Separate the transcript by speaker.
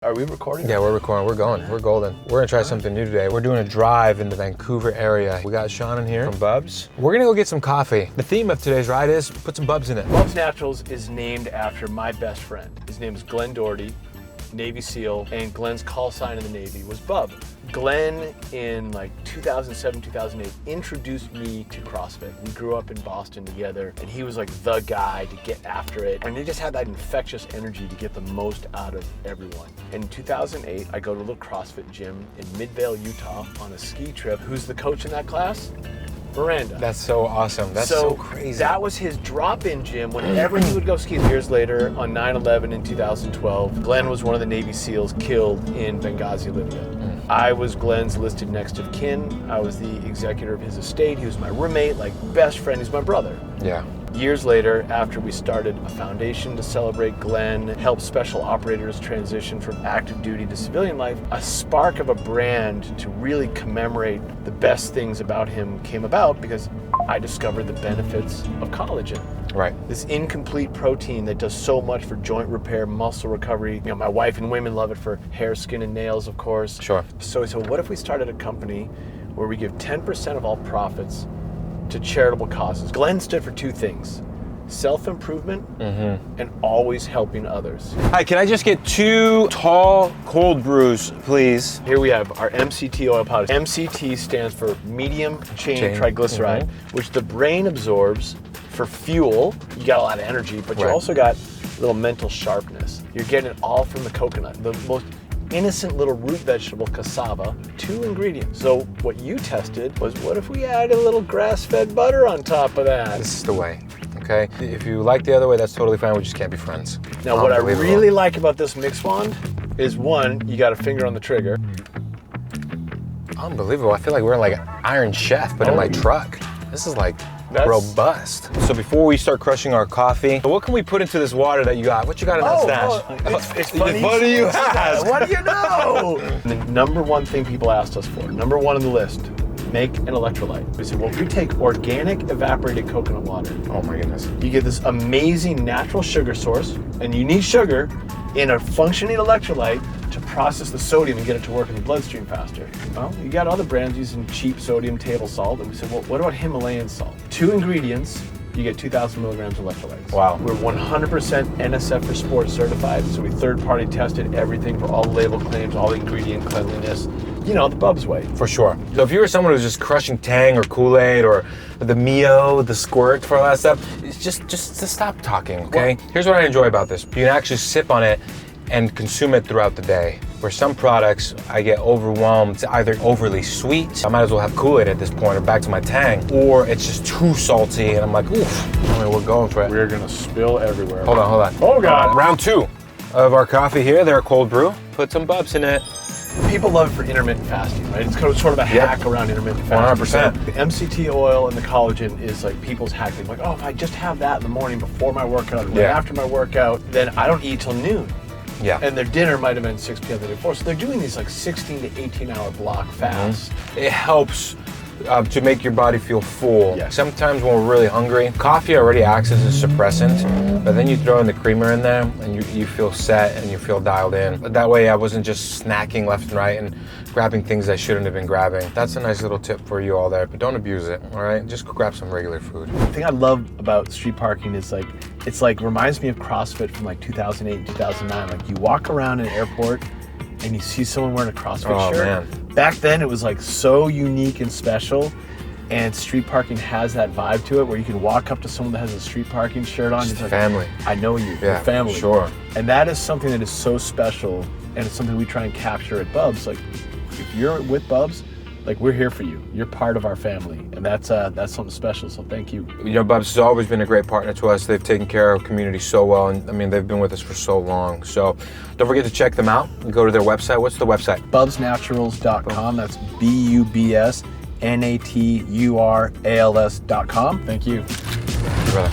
Speaker 1: Are we recording?
Speaker 2: Yeah, we're recording. We're going. We're golden. We're gonna try something new today. We're doing a drive in the Vancouver area. We got Sean in here from Bubs. We're gonna go get some coffee. The theme of today's ride is put some Bubs in it.
Speaker 1: Bubs Naturals is named after my best friend. His name is Glenn Doherty, Navy SEAL, and Glenn's call sign in the Navy was Bub. Glenn, in like 2007, 2008, introduced me to CrossFit. We grew up in Boston together, and he was like the guy to get after it. And he just had that infectious energy to get the most out of everyone. In 2008, I go to a little CrossFit gym in Midvale, Utah on a ski trip. Who's the coach in that class? Miranda.
Speaker 2: That's so awesome. That's so crazy.
Speaker 1: That was his drop-in gym whenever he would go ski. Years later, on 9/11 in 2012, Glenn was one of the Navy SEALs killed in Benghazi, Libya. I was Glenn's listed next of kin. I was the executor of his estate. He was my roommate, like best friend. He's my brother.
Speaker 2: Yeah.
Speaker 1: Years later, after we started a foundation to celebrate Glenn, help special operators transition from active duty to civilian life, a spark of a brand to really commemorate the best things about him came about because I discovered the benefits of collagen.
Speaker 2: Right.
Speaker 1: This incomplete protein that does so much for joint repair, muscle recovery. You know, my wife and women love it for hair, skin, and nails, of course.
Speaker 2: Sure.
Speaker 1: So what if we started a company where we give 10% of all profits to charitable causes? Glenn stood for two things: self-improvement and always helping others.
Speaker 2: Hi, can I just get 2 tall cold brews, please?
Speaker 1: Here we have our MCT oil powder. MCT stands for medium chain triglyceride, which the brain absorbs for fuel. You got a lot of energy, but you also got a little mental sharpness. You're getting it all from the coconut, the most innocent little root vegetable, cassava. 2 ingredients. So what you tested was, what if we add a little grass-fed butter on top of that?
Speaker 2: This is the way, okay? If you like the other way, that's totally fine. We just can't be friends.
Speaker 1: Now, what I really like about this mix wand is, one, you got a finger on the trigger.
Speaker 2: Unbelievable. I feel like we're in like an Iron Chef, but in my truck. This is like robust. So before we start crushing our coffee, what can we put into this water that you got? What you got in that stash?
Speaker 1: It's funny.
Speaker 2: What do you ask?
Speaker 1: What do you know? The number one thing people asked us for, number one on the list, make an electrolyte. We said, well, we take organic evaporated coconut water.
Speaker 2: Oh my goodness.
Speaker 1: You get this amazing natural sugar source, and you need sugar in a functioning electrolyte to process the sodium and get it to work in the bloodstream faster. Well, you got other brands using cheap sodium table salt, and we said, well, what about Himalayan salt? 2 ingredients, you get 2,000 milligrams of electrolytes.
Speaker 2: Wow.
Speaker 1: We're 100% NSF for Sports certified, so we third-party tested everything for all the label claims, all the ingredient cleanliness, you know, the Bubs way.
Speaker 2: For sure. So if you were someone who's just crushing Tang or Kool-Aid or the Mio, the Squirt for all that stuff, it's just stop talking, okay? Here's what I enjoy about this. You can actually sip on it and consume it throughout the day. For some products, I get overwhelmed. It's either overly sweet, I might as well have Kool-Aid at this point, or back to my Tang, or it's just too salty, and I'm like, oof. I mean, we're going for it.
Speaker 1: We're gonna spill everywhere.
Speaker 2: Hold on.
Speaker 1: Oh God.
Speaker 2: Round 2 of our coffee here. They're a cold brew. Put some Bubs in it.
Speaker 1: People love it for intermittent fasting, right? It's sort of a hack around intermittent fasting.
Speaker 2: 100%.
Speaker 1: The MCT oil and the collagen is like people's hack. They're like, oh, if I just have that in the morning before my workout, and after my workout, then I don't eat till noon.
Speaker 2: Yeah.
Speaker 1: And their dinner might have been 6 p.m. the day before. So they're doing these like 16 to 18 hour block fasts.
Speaker 2: It helps to make your body feel full.
Speaker 1: Yes.
Speaker 2: Sometimes when we're really hungry, coffee already acts as a suppressant, but then you throw in the creamer in there and you feel set and you feel dialed in. That way I wasn't just snacking left and right and grabbing things I shouldn't have been grabbing. That's a nice little tip for you all there, but don't abuse it, all right? Just grab some regular food.
Speaker 1: The thing I love about street parking is like, it's like reminds me of CrossFit from like 2008 and 2009. Like you walk around an airport and you see someone wearing a CrossFit shirt. Man. Back then it was like so unique and special, and street parking has that vibe to it where you can walk up to someone that has a street parking shirt on.
Speaker 2: It's
Speaker 1: like,
Speaker 2: family.
Speaker 1: I know you, you're family.
Speaker 2: Sure.
Speaker 1: And that is something that is so special, and it's something we try and capture at Bubs. Like if you're with Bubs, like we're here for you. You're part of our family, and that's something special. So thank you.
Speaker 2: You know, Bubs has always been a great partner to us. They've taken care of community so well, and I mean, they've been with us for so long. So don't forget to check them out and go to their website. What's the website?
Speaker 1: Bubsnaturals.com. That's BUBSNATURALS.com. Thank you.
Speaker 2: Brother.